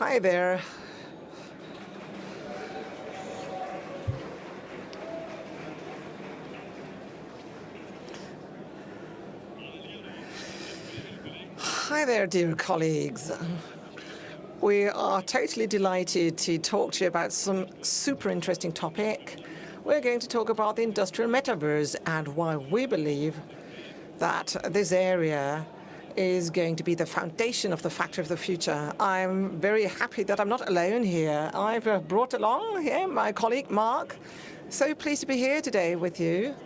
Hi there. Hi there, dear colleagues. We are totally delighted to talk to you about some super interesting topic. We're going to talk about the Industrial Metaverse and why we believe that this area is going to be the foundation of the factory of the future. I'm very happy that I'm not alone here. I've brought along here my colleague Mark. So pleased to be here today with you,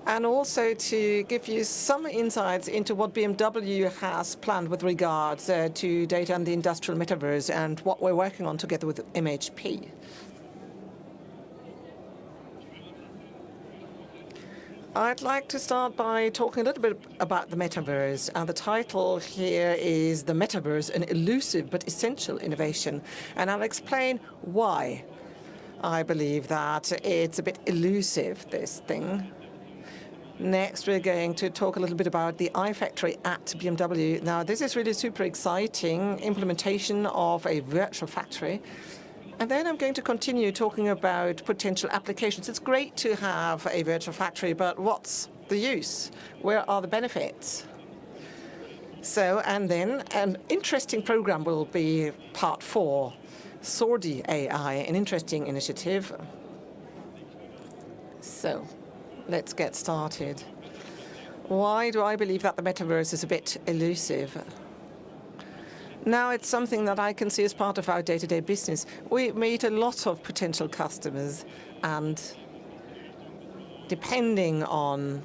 and also to give you some insights into what BMW has planned with regards to data and the industrial metaverse and what we're working on together with MHP. I'd like to start by talking a little bit about the metaverse. And the title here is The Metaverse, an Elusive but Essential Innovation. And I'll explain why I believe that it's a bit elusive, this thing. Next, we're going to talk a little bit about the iFactory at BMW. Now, this is really super exciting implementation of a virtual factory. And then I'm going to continue talking about potential applications. It's great to have a virtual factory, but what's the use? Where are the benefits? So, and then an interesting program will be part 4, SORDI.ai AI, an interesting initiative. So, let's get started. Why do I believe that the metaverse is a bit elusive? Now, it's something that I can see as part of our day-to-day business. We meet a lot of potential customers, and depending on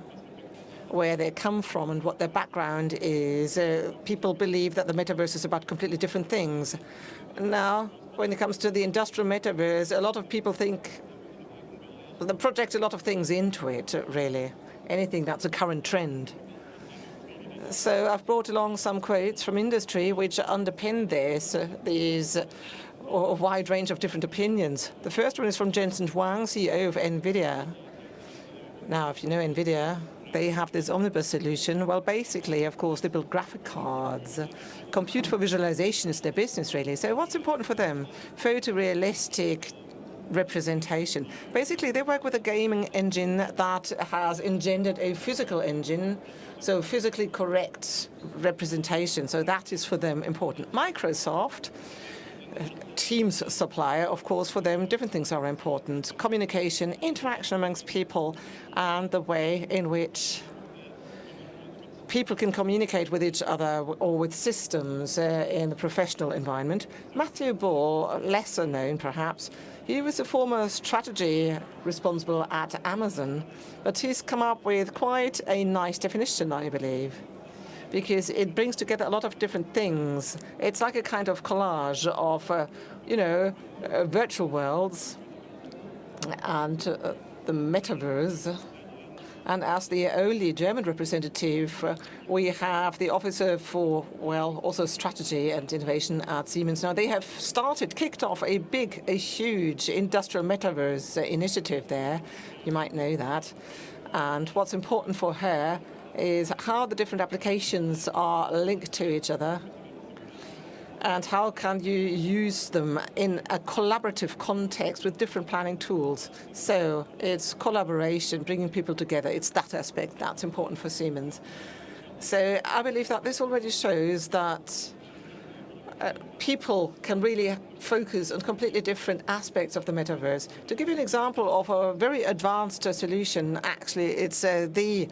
where they come from and what their background is, people believe that the metaverse is about completely different things. Now, when it comes to the industrial metaverse, a lot of people think they project a lot of things into it, really, anything that's a current trend. So I've brought along some quotes from industry which underpin these a wide range of different opinions. The first one is from Jensen Huang, CEO of NVIDIA. Now, if you know NVIDIA, they have this Omniverse solution. Well, basically, of course, they build graphic cards. Compute for visualization is their business, really. So what's important for them? Photorealistic representation. Basically, they work with a gaming engine that has engendered a physical engine, so physically correct representation. So that is for them important. Microsoft, Teams supplier, of course, for them different things are important. Communication, interaction amongst people, and the way in which people can communicate with each other or with systems in the professional environment. Matthew Ball, lesser known perhaps, he was a former strategy responsible at Amazon, but he's come up with quite a nice definition, I believe, because it brings together a lot of different things. It's like a kind of collage of, virtual worlds and the metaverse. And as the only German representative, we have the Officer for, also Strategy and Innovation at Siemens. Now, they have kicked off a huge industrial metaverse initiative there. You might know that. And what's important for her is how the different applications are linked to each other, and how can you use them in a collaborative context with different planning tools. So it's collaboration, bringing people together. It's that aspect that's important for Siemens. So I believe that this already shows that people can really focus on completely different aspects of the metaverse. To give you an example of a very advanced solution, actually, it's the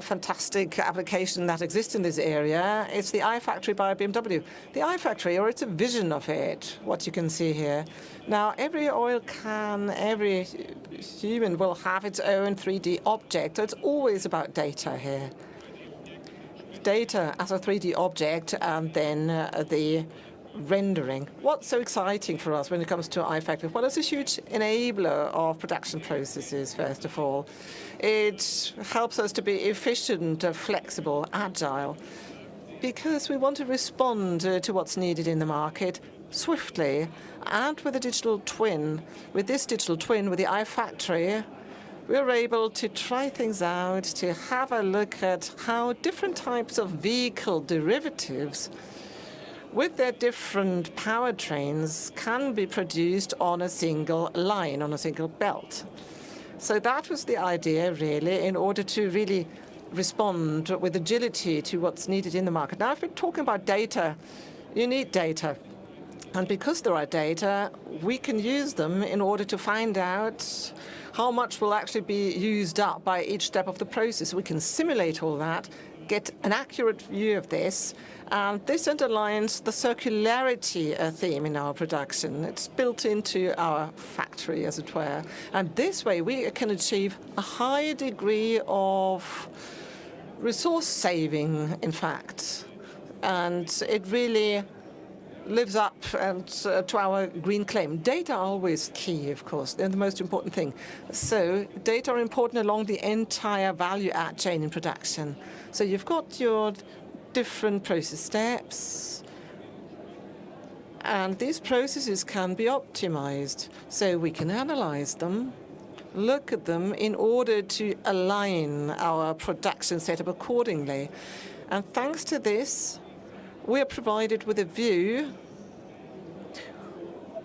fantastic application that exists in this area. It's the iFactory by BMW. The iFactory, or it's a vision of it, what you can see here. Now, every oil can, every human will have its own 3D object. So it's always about data here. Data as a 3D object, and then the rendering. What's so exciting for us when it comes to iFactory? Well, it's a huge enabler of production processes, first of all. It helps us to be efficient, flexible, agile, because we want to respond to what's needed in the market swiftly. And with a digital twin, with this digital twin, with the iFactory, we're able to try things out, to have a look at how different types of vehicle derivatives with their different powertrains, can be produced on a single line, on a single belt. So that was the idea, really, in order to really respond with agility to what's needed in the market. Now, if we're talking about data, you need data. And because there are data, we can use them in order to find out how much will actually be used up by each step of the process. We can simulate all that, get an accurate view of this, and this underlines the circularity theme in our production. It's built into our factory, as it were. And this way, we can achieve a high degree of resource saving, in fact. And it really lives up to our green claim. Data are always key, of course. They're the most important thing. So data are important along the entire value add chain in production. So you've got your different process steps, and these processes can be optimized. So we can analyze them, look at them in order to align our production setup accordingly. And thanks to this, we are provided with a view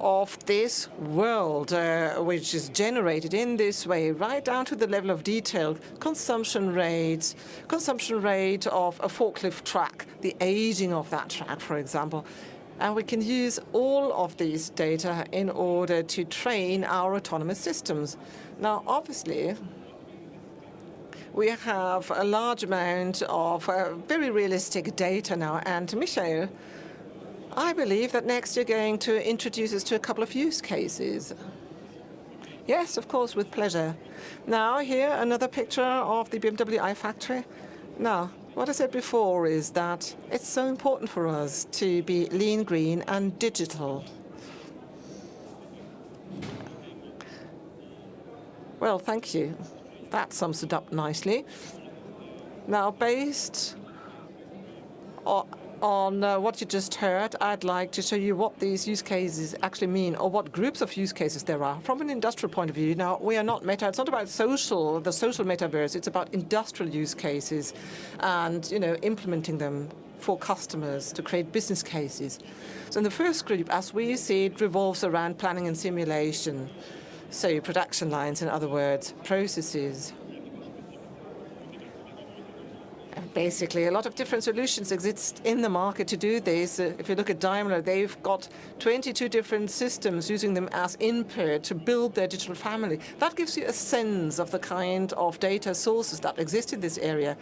of this world, which is generated in this way, right down to the level of detail, consumption rate of a forklift truck, the aging of that truck, for example. And we can use all of these data in order to train our autonomous systems. Now, obviously, we have a large amount of very realistic data now. And Michael, I believe that next you're going to introduce us to a couple of use cases. Yes, of course, with pleasure. Now, here, another picture of the BMW iFactory. Now, what I said before is that it's so important for us to be lean, green, and digital. Well, thank you. That sums it up nicely. Now, based on what you just heard, I'd like to show you what these use cases actually mean, or what groups of use cases there are from an industrial point of view. Now, we are not meta. It's not about the social metaverse. It's about industrial use cases and, implementing them for customers to create business cases. So in the first group, as we see, it revolves around planning and simulation. So production lines, in other words, processes. And basically, a lot of different solutions exist in the market to do this. If you look at Daimler, they've got 22 different systems using them as input to build their digital family. That gives you a sense of the kind of data sources that exist in this area,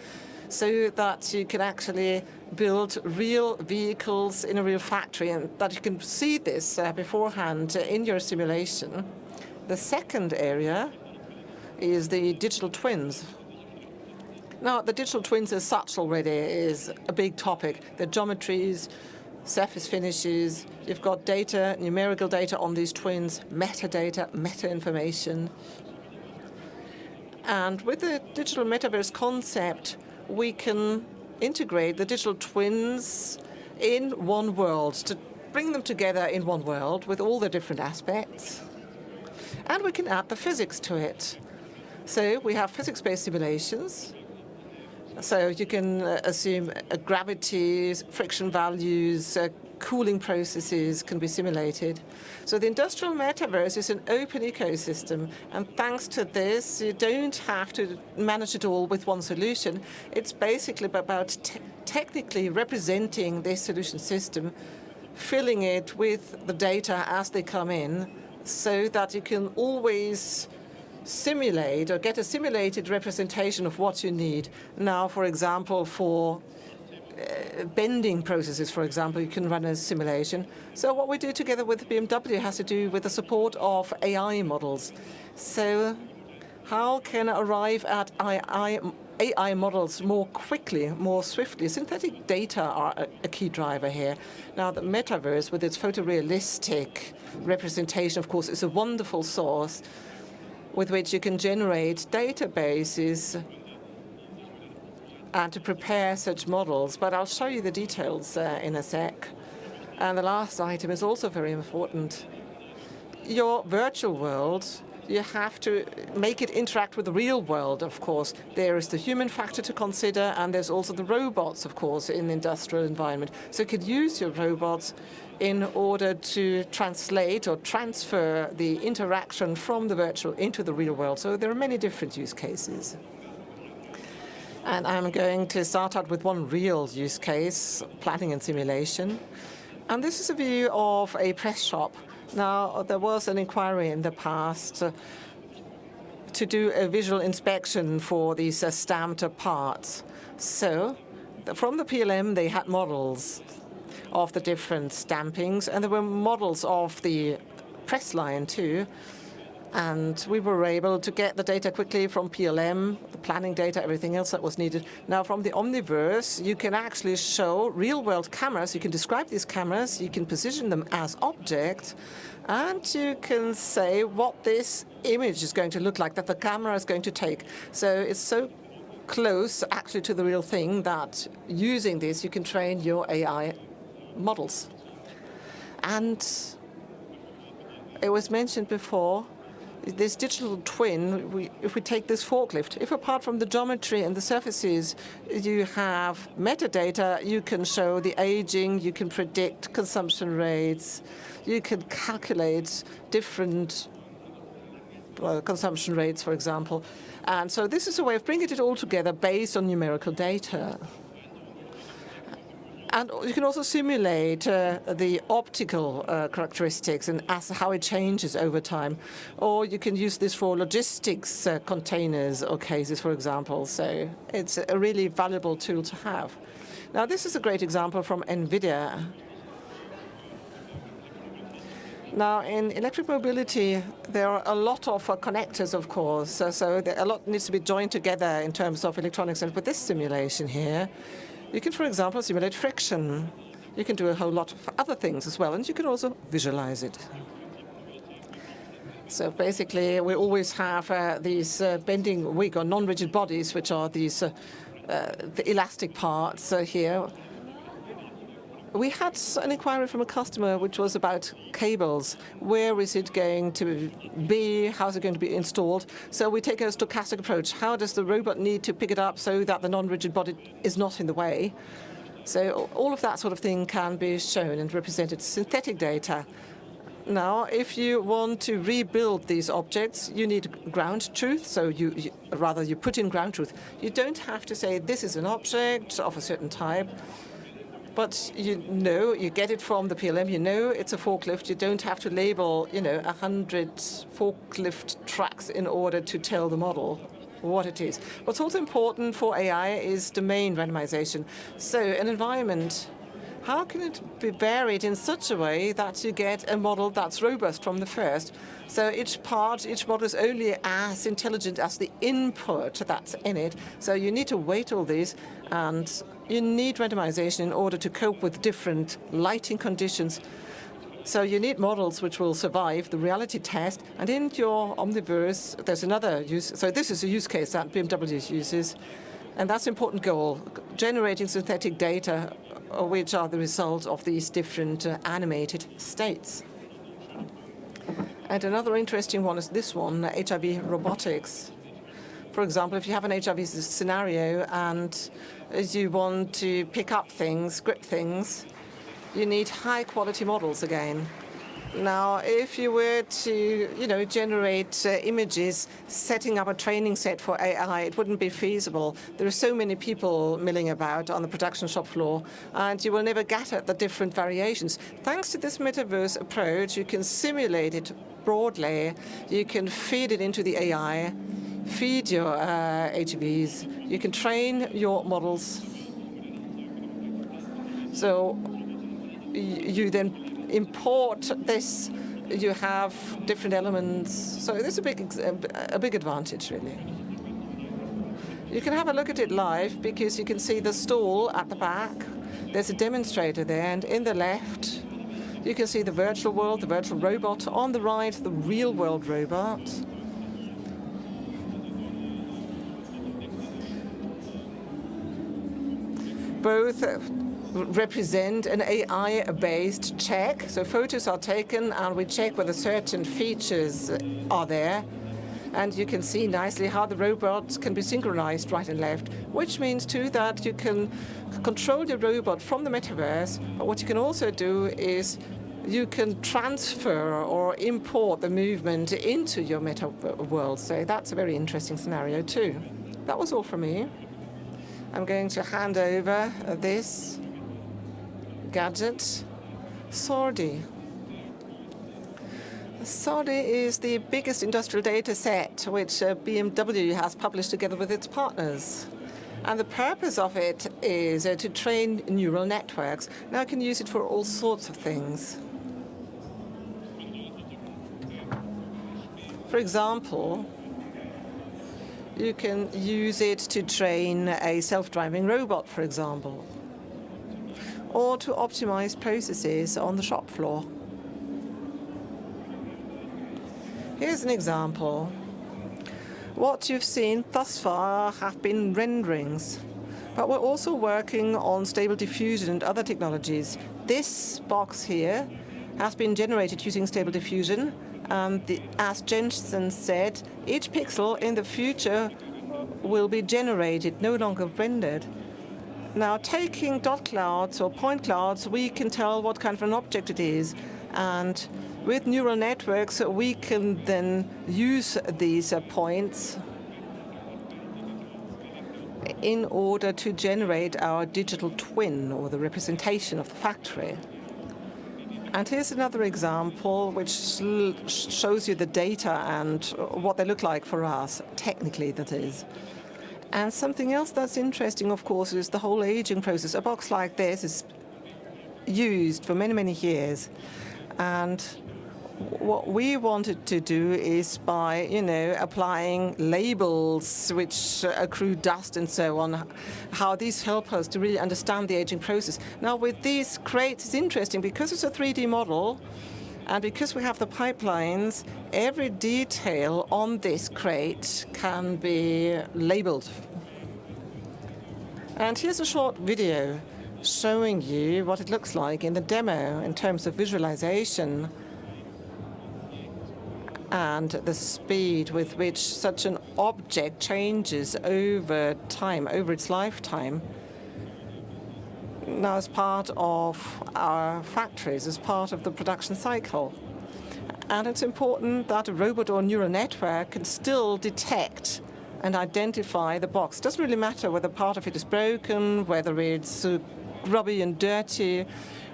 so that you can actually build real vehicles in a real factory, and that you can see this beforehand in your simulation. The second area is the digital twins. Now, the digital twins as such already is a big topic. The geometries, surface finishes, you've got data, numerical data on these twins, metadata, meta-information. And with the digital metaverse concept, we can integrate the digital twins in one world, to bring them together in one world with all the different aspects. And we can add the physics to it. So we have physics-based simulations. So you can assume gravity, friction values, cooling processes can be simulated. So the industrial metaverse is an open ecosystem. And thanks to this, you don't have to manage it all with one solution. It's basically about technically representing this solution system, filling it with the data as they come in, so that you can always simulate or get a simulated representation of what you need. Now, for example, for bending processes, for example, you can run a simulation. So what we do together with BMW has to do with the support of AI models. So how can I arrive at AI models more quickly, more swiftly? Synthetic data are a key driver here. Now, the metaverse, with its photorealistic representation, of course, is a wonderful source with which you can generate databases and to prepare such models. But I'll show you the details in a sec. And the last item is also very important. Your virtual world you have to make it interact with the real world, of course. There is the human factor to consider, and there's also the robots, of course, in the industrial environment. So you could use your robots in order to translate or transfer the interaction from the virtual into the real world. So there are many different use cases. And I'm going to start out with one real use case, planning and simulation. And this is a view of a press shop. Now, there was an inquiry in the past to do a visual inspection for these stamped parts. So from the PLM, they had models of the different stampings, and there were models of the press line too. And we were able to get the data quickly from PLM, the planning data, everything else that was needed. Now, from the Omniverse, you can actually show real-world cameras. You can describe these cameras. You can position them as objects. And you can say what this image is going to look like, that the camera is going to take. So it's so close, actually, to the real thing that using this, you can train your AI models. And it was mentioned before, this digital twin, if we take this forklift, if apart from the geometry and the surfaces, you have metadata, you can show the aging, you can predict consumption rates, you can calculate different consumption rates, for example. And so this is a way of bringing it all together based on numerical data. And you can also simulate the optical characteristics and how it changes over time. Or you can use this for logistics containers or cases, for example. So it's a really valuable tool to have. Now, this is a great example from NVIDIA. Now, in electric mobility, there are a lot of connectors, of course. So a lot needs to be joined together in terms of electronics. And with this simulation here, you can, for example, simulate friction. You can do a whole lot of other things as well, and you can also visualize it. So basically, we always have these bending wing or non-rigid bodies, which are these the elastic parts here. We had an inquiry from a customer which was about cables. Where is it going to be? How is it going to be installed? So we take a stochastic approach. How does the robot need to pick it up so that the non-rigid body is not in the way? So all of that sort of thing can be shown and represented. Synthetic data. Now, if you want to rebuild these objects, you need ground truth. So you put in ground truth. You don't have to say this is an object of a certain type. But you know, you get it from the PLM, you know it's a forklift. You don't have to label, 100 forklift tracks in order to tell the model what it is. What's also important for AI is domain randomization. So an environment, how can it be varied in such a way that you get a model that's robust from the first? So each model is only as intelligent as the input that's in it. So you need to weight all these, and you need randomization in order to cope with different lighting conditions. So you need models which will survive the reality test. And in your Omniverse, there's another use. So this is a use case that BMW uses. And that's an important goal, generating synthetic data, which are the result of these different animated states. And another interesting one is this one, HIV robotics. For example, if you have an HIV scenario and you want to pick up things, grip things, you need high-quality models again. Now, if you were to, generate images, setting up a training set for AI, it wouldn't be feasible. There are so many people milling about on the production shop floor, and you will never get at the different variations. Thanks to this metaverse approach, you can simulate it broadly. You can feed it into the AI, feed your HVs. You can train your models. So you then import this, you have different elements. So this is a big advantage, really. You can have a look at it live because you can see the stall at the back. There's a demonstrator there, and in the left, you can see the virtual world, the virtual robot. On the right, the real world robot. Both represent an AI-based check. So photos are taken and we check whether certain features are there. And you can see nicely how the robots can be synchronized right and left, which means too that you can control your robot from the metaverse. But what you can also do is you can transfer or import the movement into your meta world. So that's a very interesting scenario too. That was all from me. I'm going to hand over this gadget, SORDI. SORDI is the biggest industrial data set which BMW has published together with its partners. And the purpose of it is to train neural networks. Now you can use it for all sorts of things. For example, you can use it to train a self-driving robot, for example, or to optimize processes on the shop floor. Here's an example. What you've seen thus far have been renderings, but we're also working on stable diffusion and other technologies. This box here has been generated using stable diffusion, and as Jensen said, each pixel in the future will be generated, no longer rendered. Now, taking dot clouds or point clouds, we can tell what kind of an object it is, and with neural networks, we can then use these points in order to generate our digital twin, or the representation of the factory. And here's another example which shows you the data and what they look like for us, technically that is. And something else that's interesting, of course, is the whole aging process. A box like this is used for many, many years. And what we wanted to do is by, applying labels which accrue dust and so on, how these help us to really understand the aging process. Now, with these crates, it's interesting because it's a 3D model, and because we have the pipelines, every detail on this crate can be labeled. And here's a short video showing you what it looks like in the demo in terms of visualization and the speed with which such an object changes over time, over its lifetime. Now, as part of our factories, as part of the production cycle. And it's important that a robot or neural network can still detect and identify the box. It doesn't really matter whether part of it is broken, whether it's grubby and dirty,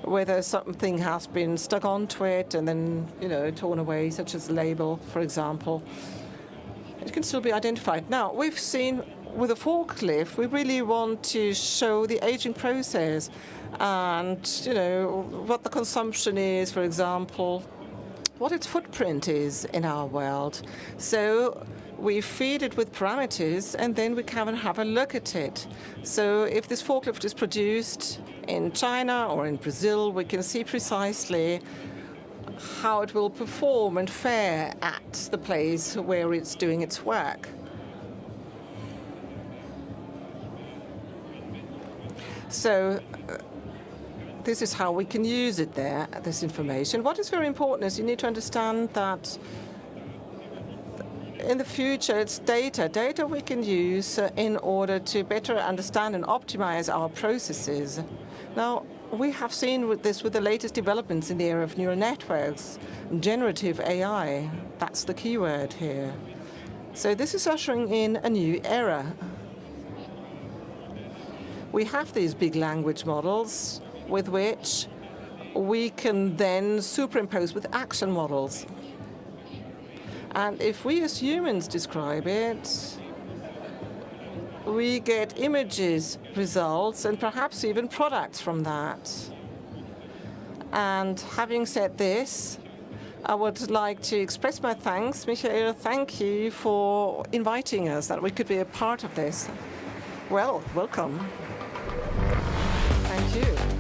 whether something has been stuck onto it and then, torn away, such as a label, for example. It can still be identified. Now, we've seen with a forklift, we really want to show the aging process and, what the consumption is, for example, what its footprint is in our world. So we feed it with parameters, and then we come and have a look at it. So if this forklift is produced in China or in Brazil, we can see precisely how it will perform and fare at the place where it's doing its work. So this is how we can use it there, this information. What is very important is you need to understand that in the future, it's data we can use in order to better understand and optimize our processes. Now, we have seen with the latest developments in the area of neural networks, generative AI. That's the key word here. So this is ushering in a new era. We have these big language models with which we can then superimpose with action models. And if we as humans describe it, we get images, results, and perhaps even products from that. And having said this, I would like to express my thanks. Michael, thank you for inviting us, that we could be a part of this. Well, welcome. Thank you.